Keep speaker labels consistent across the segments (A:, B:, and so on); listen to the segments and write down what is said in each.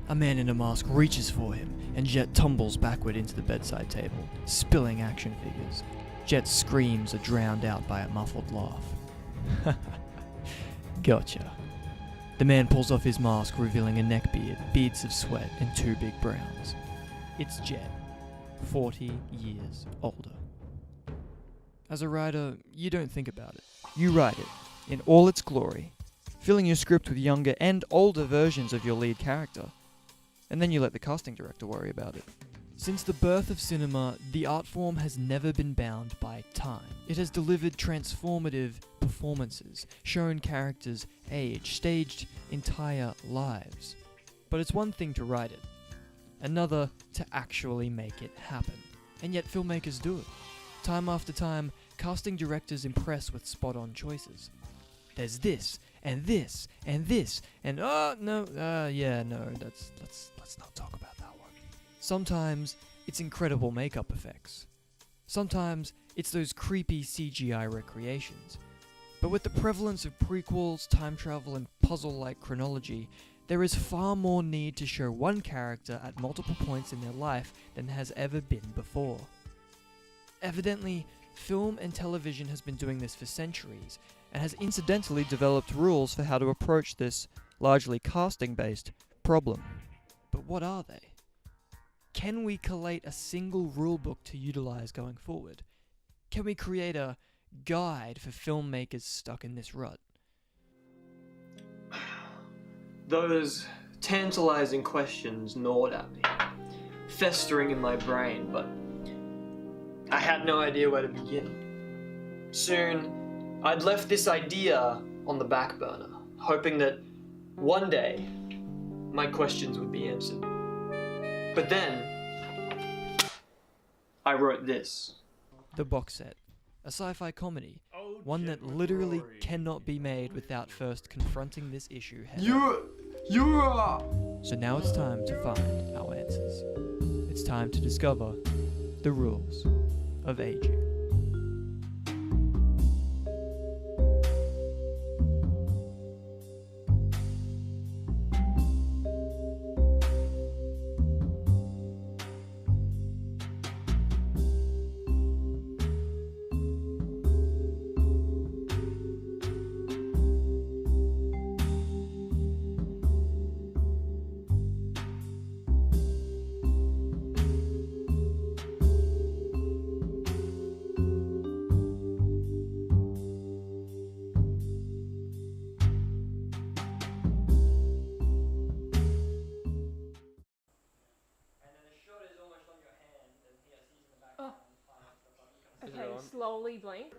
A: A man in a mask reaches for him, and Jet tumbles backward into the bedside table, spilling action figures. Jet's screams are drowned out by a muffled laugh. Gotcha. The man pulls off his mask, revealing a neckbeard, beads of sweat, and 2 big browns. It's Jet, 40 years older. As a writer, you don't think about it. You write it, in all its glory, filling your script with younger and older versions of your lead character. And then you let the casting director worry about it. Since the birth of cinema, the art form has never been bound by time. It has delivered transformative performances, shown characters age, staged entire lives. But it's one thing to write it, another to actually make it happen. And yet filmmakers do it. Time after time, casting directors impress with spot-on choices. There's this, and this, and this, and let's not talk about that one. Sometimes it's incredible makeup effects. Sometimes it's those creepy CGI recreations. But with the prevalence of prequels, time travel, and puzzle-like chronology, there is far more need to show one character at multiple points in their life than has ever been before. Evidently, film and television has been doing this for centuries, and has incidentally developed rules for how to approach this, largely casting-based, problem. But what are they? Can we collate a single rulebook to utilize going forward? Can we create a guide for filmmakers stuck in this rut?
B: Those tantalizing questions gnawed at me, festering in my brain, but I had no idea where to begin. Soon, I'd left this idea on the back burner, hoping that one day my questions would be answered. But then, I wrote this.
A: The box set. A sci-fi comedy. One that literally cannot be made without first confronting this issue head-on. So now it's time to find our answers. It's time to discover the rules of aging.
C: Okay, slowly blink.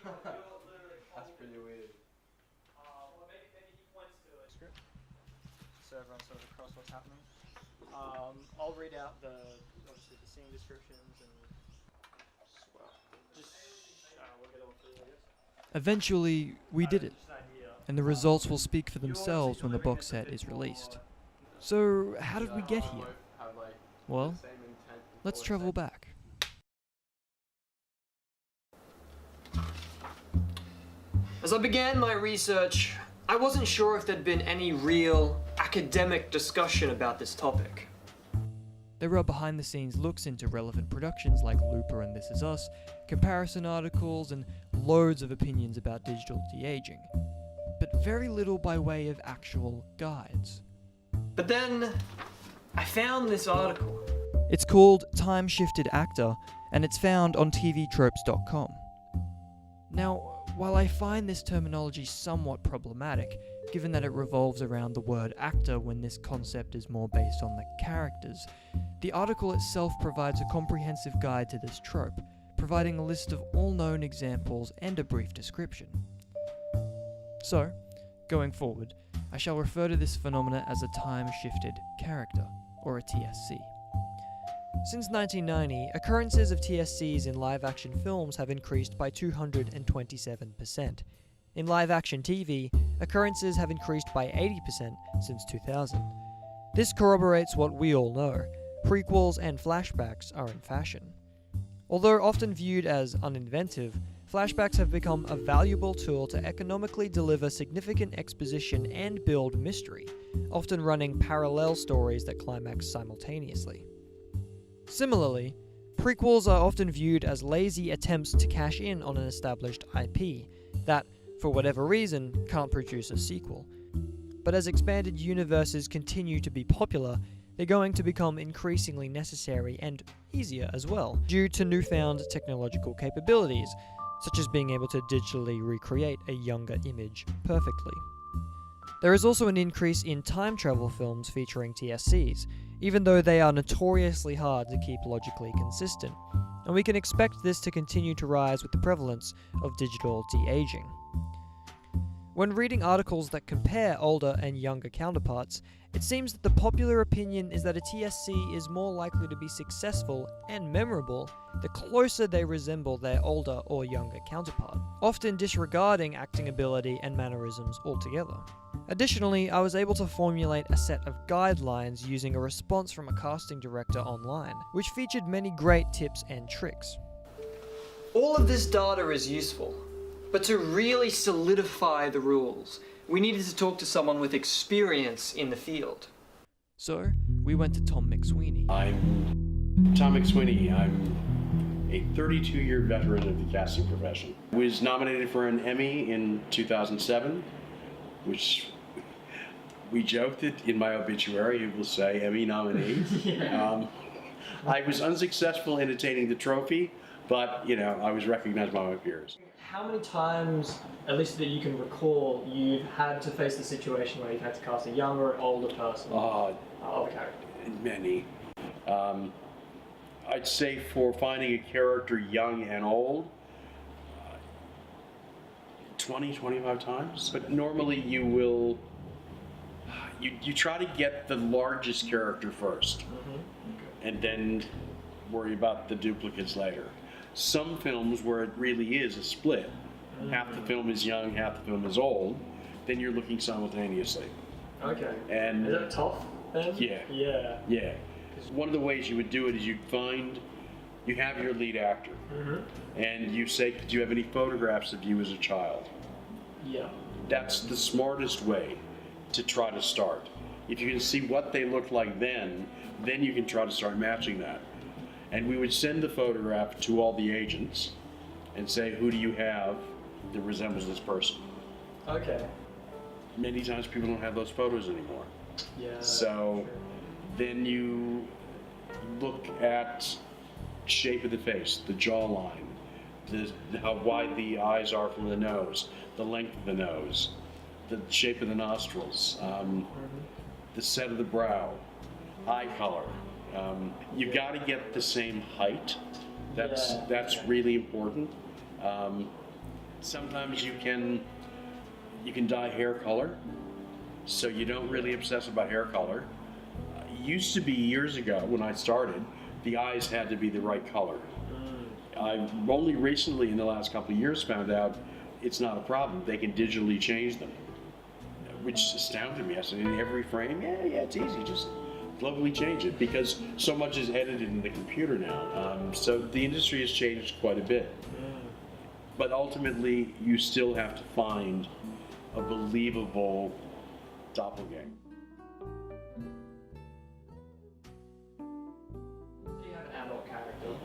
D: That's pretty weird.
E: Script, so everyone sort of across what's happening. I'll read out obviously the scene descriptions and just we'll get all through, I guess.
A: Eventually, we did it, and the results will speak for themselves when the box set is released. So, how did we get here? Well, let's travel back.
B: As I began my research, I wasn't sure if there'd been any real academic discussion about this topic.
A: There are behind-the-scenes looks into relevant productions like Looper and This Is Us, comparison articles, and loads of opinions about digital de-aging, but very little by way of actual guides.
B: But then, I found this article.
A: It's called Time Shifted Actor, and it's found on tvtropes.com. Now, while I find this terminology somewhat problematic, given that it revolves around the word actor when this concept is more based on the characters, the article itself provides a comprehensive guide to this trope, providing a list of all known examples and a brief description. So, going forward, I shall refer to this phenomena as a time-shifted character, or a TSC. Since 1990, occurrences of TSCs in live-action films have increased by 227%. In live-action TV, occurrences have increased by 80% since 2000. This corroborates what we all know: prequels and flashbacks are in fashion. Although often viewed as uninventive, flashbacks have become a valuable tool to economically deliver significant exposition and build mystery, often running parallel stories that climax simultaneously. Similarly, prequels are often viewed as lazy attempts to cash in on an established IP that, for whatever reason, can't produce a sequel. But as expanded universes continue to be popular, they're going to become increasingly necessary and easier as well, due to newfound technological capabilities, such as being able to digitally recreate a younger image perfectly. There is also an increase in time travel films featuring TSCs, even though they are notoriously hard to keep logically consistent, and we can expect this to continue to rise with the prevalence of digital de-aging. When reading articles that compare older and younger counterparts, it seems that the popular opinion is that a TSC is more likely to be successful and memorable the closer they resemble their older or younger counterpart, often disregarding acting ability and mannerisms altogether. Additionally, I was able to formulate a set of guidelines using a response from a casting director online, which featured many great tips and tricks.
B: All of this data is useful, but to really solidify the rules, we needed to talk to someone with experience in the field.
A: So, we went to Tom McSweeney.
D: I'm Tom McSweeney. I'm a 32-year veteran of the casting profession. Was nominated for an Emmy in 2007, which we joked that in my obituary it will say Emmy-nominated.
B: Yeah.
D: I was unsuccessful in attaining the trophy, but I was recognized by my peers.
E: How many times, at least that you can recall, you've had to face the situation where you've had to cast a younger or older person of a character?
D: Many. I'd say for finding a character young and old, 20, 25 times. But normally you will, you try to get the largest character first, and then worry about the duplicates later. Some films where it really is a split, half the film is young, half the film is old, then you're looking simultaneously.
E: Okay.
D: And
E: is that tough then?
D: Yeah.
E: Yeah.
D: Yeah. One of the ways you would do it is you have your lead actor, and you say, do you have any photographs of you as a child?
E: Yeah.
D: That's the smartest way to try to start. If you can see what they look like then you can try to start matching that. And we would send the photograph to all the agents and say, who do you have that resembles this person?
E: Okay.
D: Many times people don't have those photos anymore.
E: Yeah.
D: So then you look at shape of the face, the jawline, how wide the eyes are from the nose, the length of the nose, the shape of the nostrils, the set of the brow, eye color. You got to get the same height. That's really important. Sometimes you can dye hair color, so you don't really obsess about hair color. Used to be years ago when I started, the eyes had to be the right color. I've only recently, in the last couple of years, found out it's not a problem. They can digitally change them, which astounded me. I said, in every frame, yeah, it's easy. Just globally change it, because so much is edited in the computer now. So the industry has changed quite a bit. But ultimately, you still have to find a believable doppelganger.
E: You had an adult character,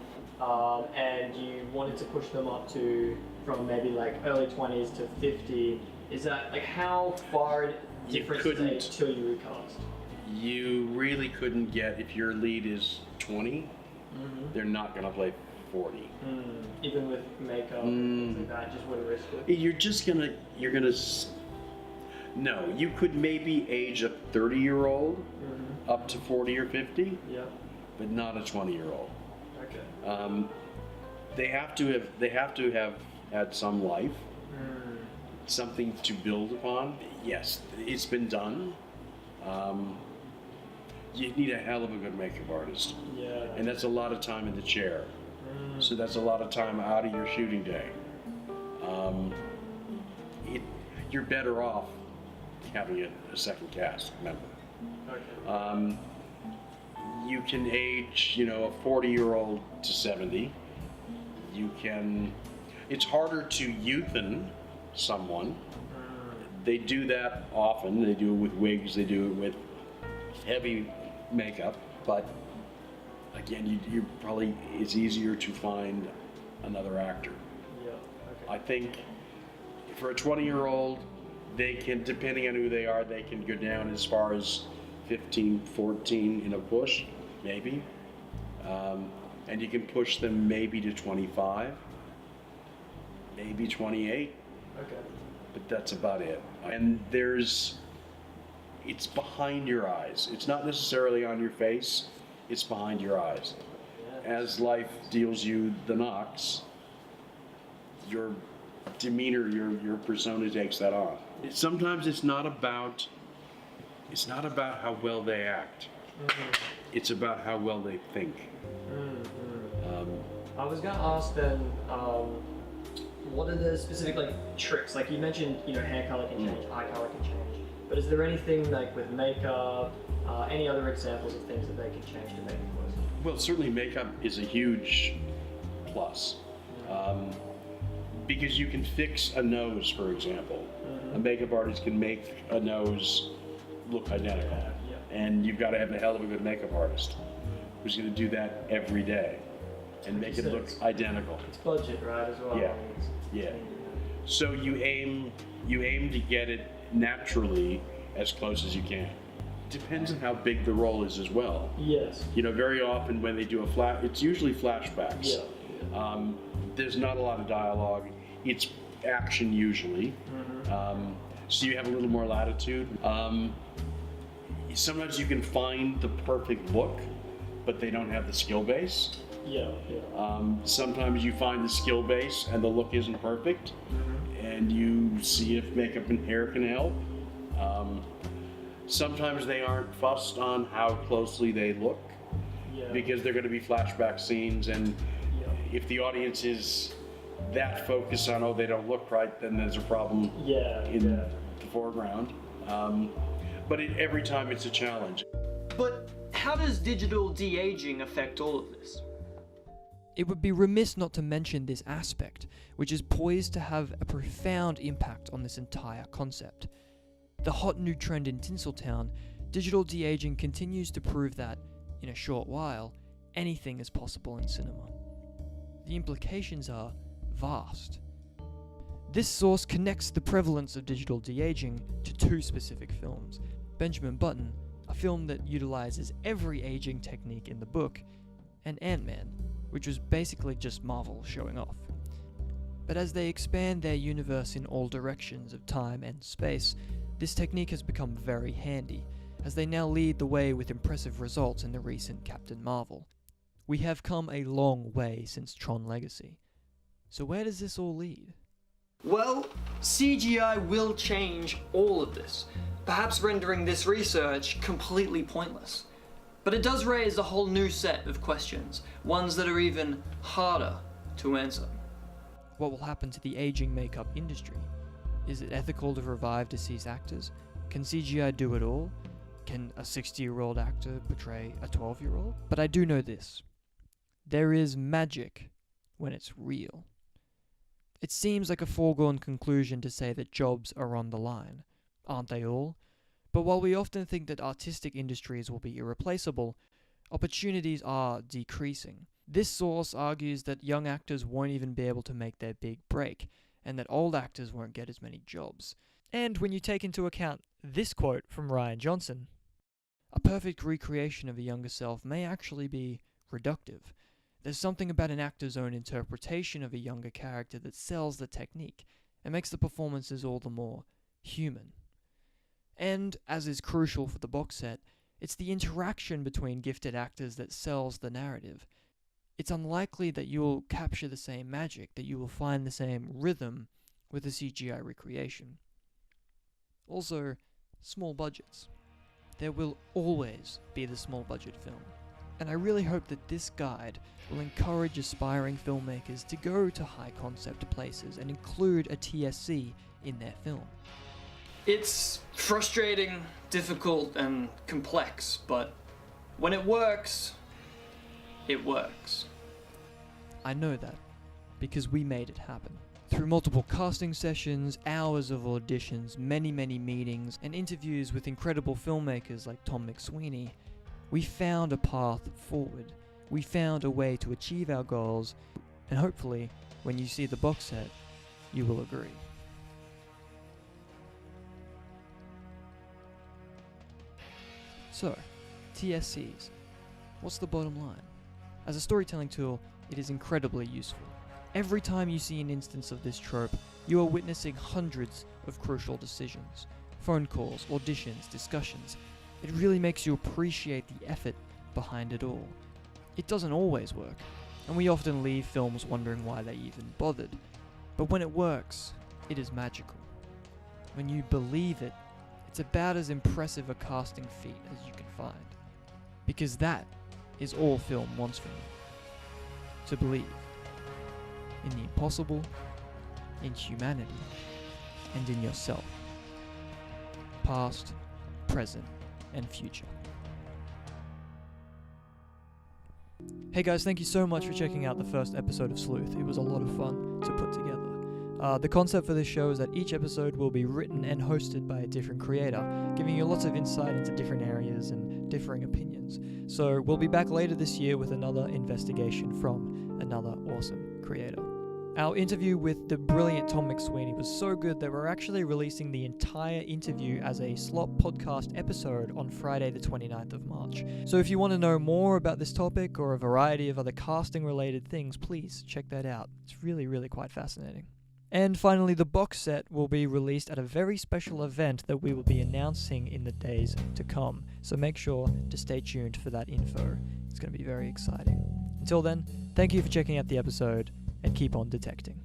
E: and you wanted to push them up to from maybe like early 20s to 50. Is that like how far difference is it till you recast?
D: You really couldn't get, if your lead is 20, they're not going to play 40.
E: Even with makeup and things like that, just wouldn't risk it?
D: No, you could maybe age a 30-year-old up to 40 or 50, but not a 20-year-old.
E: Okay.
D: They have to have had some life, something to build upon. Yes, it's been done. You need a hell of a good makeup artist.
E: Yeah.
D: And that's a lot of time in the chair. So that's a lot of time out of your shooting day. You're better off having a second cast member.
E: Okay.
D: You can age, a 40-year-old to 70. You can. It's harder to youthen someone. They do that often. They do it with wigs, they do it with heavy makeup, but again, you probably, it's easier to find another actor.
E: Yeah. Okay.
D: I think for a 20-year-old, they can, depending on who they are, they can go down as far as 15, 14 in a push, maybe. And you can push them maybe to 25, maybe 28.
E: Okay.
D: But that's about it. And it's behind your eyes. It's not necessarily on your face, it's behind your eyes.
E: Yeah.
D: As life deals you the knocks, your demeanor, your persona takes that on. Sometimes it's not about how well they act.
E: Mm-hmm.
D: It's about how well they think.
E: I was gonna ask then, what are the specific tricks? Like you mentioned, hair color can change, eye color can change. But is there anything like with makeup, any other examples of things that they can change to make it worse?
D: Well, certainly makeup is a huge plus. Because you can fix a nose, for example. A makeup artist can make a nose look identical.
E: Yeah.
D: And you've got to have a hell of a good makeup artist who's going to do that every day and make it look identical.
E: It's budget, right, as well.
D: Yeah. Yeah. So you aim to get it naturally as close as you can. Depends on how big the role is as well.
E: Yes.
D: Very often when they do it's usually flashbacks.
E: Yeah.
D: There's not a lot of dialogue. It's action usually. So you have a little more latitude. Sometimes you can find the perfect look, but they don't have the skill base.
E: Yeah.
D: Sometimes you find the skill base and the look isn't perfect, and you see if makeup and hair can help. Sometimes they aren't fussed on how closely they look, because they're going to be flashback scenes, and if the audience is that focused on, they don't look right, then there's a problem in the foreground. But every time it's a challenge.
B: But how does digital de-aging affect all of this?
A: It would be remiss not to mention this aspect, which is poised to have a profound impact on this entire concept. The hot new trend in Tinseltown, digital de-aging continues to prove that, in a short while, anything is possible in cinema. The implications are vast. This source connects the prevalence of digital de-aging to two specific films: Benjamin Button, a film that utilizes every aging technique in the book, and Ant-Man, which was basically just Marvel showing off. But as they expand their universe in all directions of time and space, this technique has become very handy, as they now lead the way with impressive results in the recent Captain Marvel. We have come a long way since Tron Legacy. So where does this all lead?
B: Well, CGI will change all of this, perhaps rendering this research completely pointless. But it does raise a whole new set of questions, ones that are even harder to answer.
A: What will happen to the aging makeup industry? Is it ethical to revive deceased actors? Can CGI do it all? Can a 60-year-old actor portray a 12-year-old? But I do know this. There is magic when it's real. It seems like a foregone conclusion to say that jobs are on the line. Aren't they all? But while we often think that artistic industries will be irreplaceable, opportunities are decreasing. This source argues that young actors won't even be able to make their big break, and that old actors won't get as many jobs. And when you take into account this quote from Rian Johnson, a perfect recreation of a younger self may actually be reductive. There's something about an actor's own interpretation of a younger character that sells the technique and makes the performances all the more human. And, as is crucial for the box set, it's the interaction between gifted actors that sells the narrative. It's unlikely that you will capture the same magic, that you will find the same rhythm with a CGI recreation. Also, small budgets. There will always be the small budget film. And I really hope that this guide will encourage aspiring filmmakers to go to high concept places and include a TSC in their film.
B: It's frustrating, difficult, and complex, but when it works, it works.
A: I know that, because we made it happen. Through multiple casting sessions, hours of auditions, many meetings, and interviews with incredible filmmakers like Tom McSweeney, we found a path forward. We found a way to achieve our goals, and hopefully, when you see the box set, you will agree. So, TSCs. What's the bottom line? As a storytelling tool, it is incredibly useful. Every time you see an instance of this trope, you are witnessing hundreds of crucial decisions. Phone calls, auditions, discussions. It really makes you appreciate the effort behind it all. It doesn't always work, and we often leave films wondering why they even bothered. But when it works, it is magical. When you believe it, it's about as impressive a casting feat as you can find. Because that is all film wants from you. To believe in the impossible, in humanity, and in yourself. Past, present, and future. Hey guys, thank you so much for checking out the first episode of Sleuth. It was a lot of fun to put together. The concept for this show is that each episode will be written and hosted by a different creator, giving you lots of insight into different areas and differing opinions. So we'll be back later this year with another investigation from another awesome creator. Our interview with the brilliant Tom McSweeney was so good that we're actually releasing the entire interview as a Slop podcast episode on Friday the 29th of March. So if you want to know more about this topic or a variety of other casting related things, please check that out. It's really quite fascinating. And finally, the box set will be released at a very special event that we will be announcing in the days to come. So make sure to stay tuned for that info. It's going to be very exciting. Until then, thank you for checking out the episode, and keep on detecting.